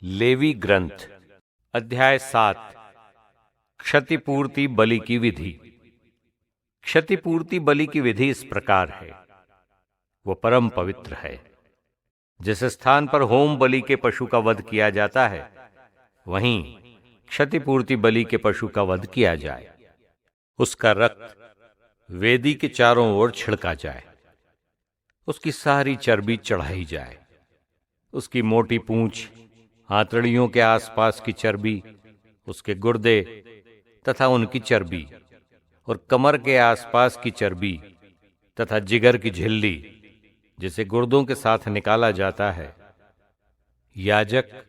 Levy ग्रंथ अध्याय 7 क्षतिपूर्ति बलि की विधि। क्षतिपूर्ति बलि की विधि इस प्रकार है। वो परम पवित्र है। जिस स्थान पर होम बलि के पशु का वध किया जाता है, वहीं क्षतिपूर्ति बलि के पशु का वध किया जाए। उसका रक्त वेदी के चारों ओर छिड़का जाए। उसकी सारी चर्बी चढ़ाई जाए। उसकी मोटी पूंछ, आंतड़ियों के आसपास की चर्बी, उसके गुर्दे तथा उनकी चर्बी और कमर के आसपास की चर्बी तथा जिगर की झिल्ली, जिसे गुर्दों के साथ निकाला जाता है, याजक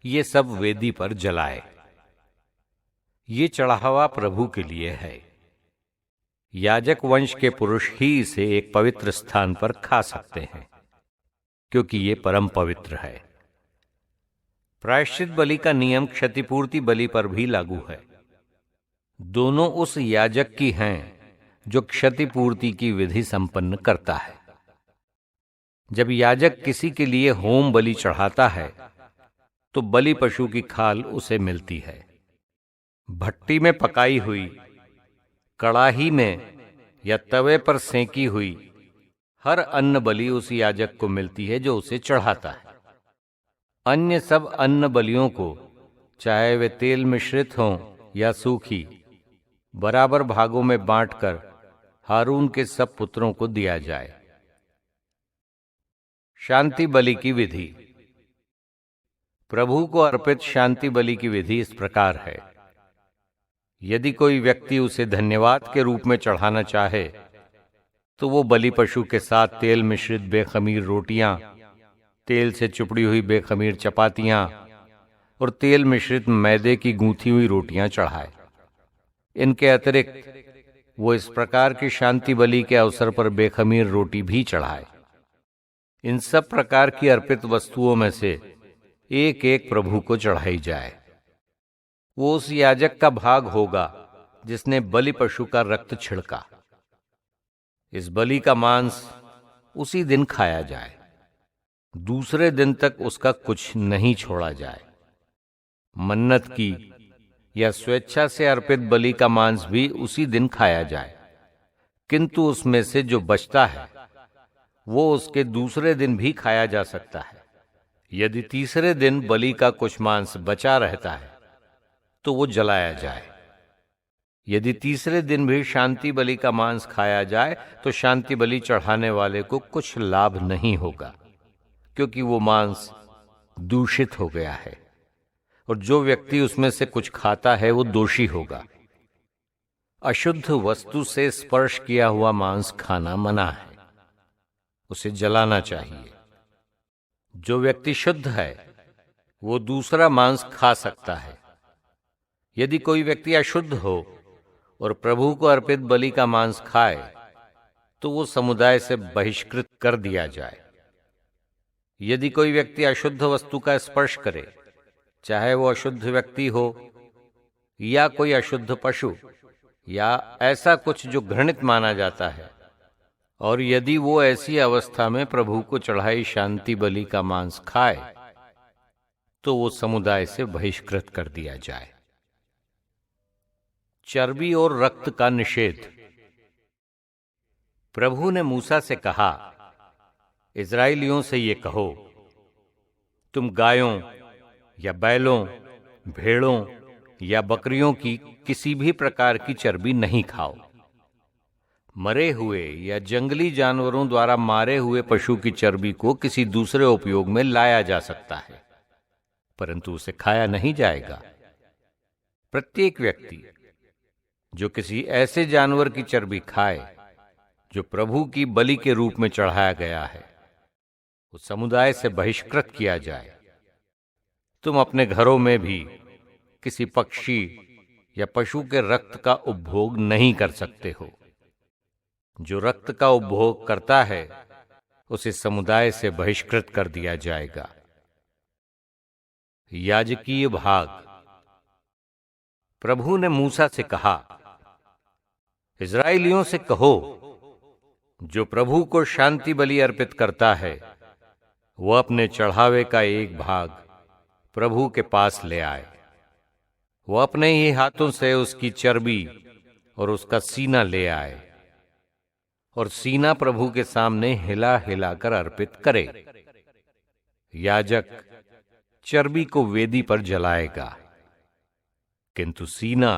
ये सब वेदी पर जलाए। ये चढ़ावा प्रभु के लिए है। याजक वंश के पुरुष ही इसे एक पवित्र स्थान पर खा सकते हैं, क्योंकि ये परम पवित्र है। प्रायश्चित बलि का नियम क्षतिपूर्ति बलि पर भी लागू है। दोनों उस याजक की हैं जो क्षतिपूर्ति की विधि संपन्न करता है। जब याजक किसी के लिए होम बलि चढ़ाता है, तो बलि पशु की खाल उसे मिलती है। भट्टी में पकाई हुई, कड़ाही में या तवे पर सेंकी हुई हर अन्न बलि उस याजक को मिलती है जो उसे चढ़ाता है। अन्य सब अन्न बलियों को, चाहे वे तेल मिश्रित हों या सूखी, बराबर भागों में बांटकर हारून के सब पुत्रों को दिया जाए। शांति बलि की विधि। प्रभु को अर्पित शांति बलि की विधि इस प्रकार है। यदि कोई व्यक्ति उसे धन्यवाद के रूप में चढ़ाना चाहे, तो वो बलि पशु के साथ तेल मिश्रित बेखमीर रोटियां, तेल से चुपड़ी हुई बेखमीर चपातियां और तेल मिश्रित मैदे की गूंथी हुई रोटियां चढ़ाए। इनके अतिरिक्त वो इस प्रकार की शांति बलि के अवसर पर बेखमीर रोटी भी चढ़ाए। इन सब प्रकार की अर्पित वस्तुओं में से एक एक प्रभु को चढ़ाई जाए। वो उस याजक का भाग होगा जिसने बलि पशु का रक्त छिड़का। इस बलि का मांस उसी दिन खाया जाए। दूसरे दिन तक उसका कुछ नहीं छोड़ा जाए। मन्नत की या स्वेच्छा से अर्पित बलि का मांस भी उसी दिन खाया जाए, किंतु उसमें से जो बचता है वो उसके दूसरे दिन भी खाया जा सकता है। यदि तीसरे दिन बलि का कुछ मांस बचा रहता है, तो वो जलाया जाए। यदि तीसरे दिन भी शांति बलि का मांस खाया जाए, तो शांति बलि चढ़ाने वाले को कुछ लाभ नहीं होगा, क्योंकि वो मांस दूषित हो गया है, और जो व्यक्ति उसमें से कुछ खाता है वो दोषी होगा। अशुद्ध वस्तु से स्पर्श किया हुआ मांस खाना मना है। उसे जलाना चाहिए। जो व्यक्ति शुद्ध है, वो दूसरा मांस खा सकता है। यदि कोई व्यक्ति अशुद्ध हो और प्रभु को अर्पित बलि का मांस खाए, तो वो समुदाय से बहिष्कृत कर दिया जाए। यदि कोई व्यक्ति अशुद्ध वस्तु का स्पर्श करे, चाहे वो अशुद्ध व्यक्ति हो या कोई अशुद्ध पशु या ऐसा कुछ जो घृणित माना जाता है, और यदि वो ऐसी अवस्था में प्रभु को चढ़ाई शांति बलि का मांस खाए, तो वो समुदाय से बहिष्कृत कर दिया जाए। चर्बी और रक्त का निषेध। प्रभु ने मूसा से कहा, इस्राएलियों से ये कहो, तुम गायों या बैलों, भेड़ों या बकरियों की किसी भी प्रकार की चर्बी नहीं खाओ। मरे हुए या जंगली जानवरों द्वारा मारे हुए पशु की चर्बी को किसी दूसरे उपयोग में लाया जा सकता है, परंतु उसे खाया नहीं जाएगा। प्रत्येक व्यक्ति जो किसी ऐसे जानवर की चर्बी खाए जो प्रभु की बलि के रूप में चढ़ाया गया है, उस समुदाय से बहिष्कृत किया जाए। तुम अपने घरों में भी किसी पक्षी या पशु के रक्त का उपभोग नहीं कर सकते हो। जो रक्त का उपभोग करता है, उसे समुदाय से बहिष्कृत कर दिया जाएगा। याजकीय भाग। प्रभु ने मूसा से कहा, इस्राएलियों से कहो, जो प्रभु को शांति बलि अर्पित करता है, वह अपने चढ़ावे का एक भाग प्रभु के पास ले आए। वो अपने ही हाथों से उसकी चर्बी और उसका सीना ले आए और सीना प्रभु के सामने हिला हिलाकर अर्पित करे। याजक चर्बी को वेदी पर जलाएगा, किंतु सीना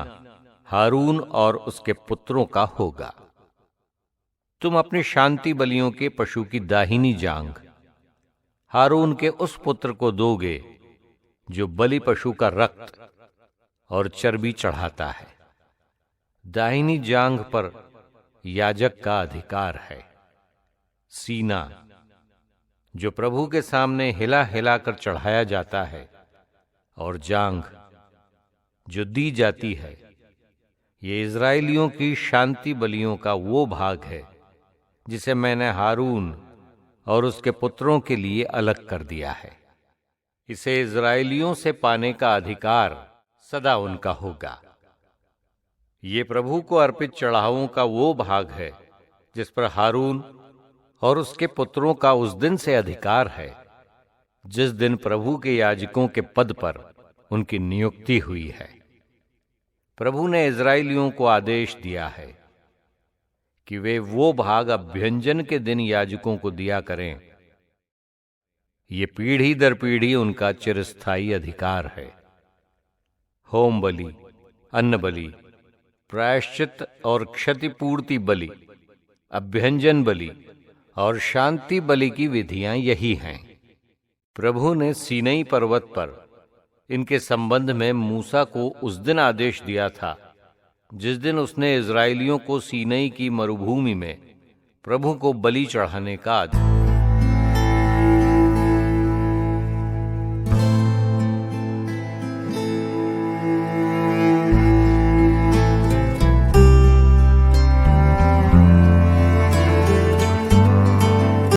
हारून और उसके पुत्रों का होगा। तुम अपनी शांति बलियों के पशु की दाहिनी जांघ हारून के उस पुत्र को दोगे जो बलि पशु का रक्त और चर्बी चढ़ाता है। दाहिनी जांघ पर याजक का अधिकार है। सीना जो प्रभु के सामने हिला हिलाकर चढ़ाया जाता है और जांघ जो दी जाती है, ये इज़राइलियों की शांति बलियों का वो भाग है जिसे मैंने हारून और उसके पुत्रों के लिए अलग कर दिया है। इसे इज़राइलियों से पाने का अधिकार सदा उनका होगा। ये प्रभु को अर्पित चढ़ावों का वो भाग है जिस पर हारून और उसके पुत्रों का उस दिन से अधिकार है जिस दिन प्रभु के याजकों के पद पर उनकी नियुक्ति हुई है। प्रभु ने इज़राइलियों को आदेश दिया है कि वे वो भाग अभ्यंजन के दिन याजकों को दिया करें। ये पीढ़ी दर पीढ़ी उनका चिरस्थायी अधिकार है। होम बलि, अन्न बलि, प्रायश्चित और क्षतिपूर्ति बलि, अभ्यंजन बलि और शांति बलि की विधियां यही हैं। प्रभु ने सीनै पर्वत पर इनके संबंध में मूसा को उस दिन आदेश दिया था जिस दिन उसने इज़राइलियों को सीनै की मरुभूमि में प्रभु को बलि चढ़ाने का अधिकार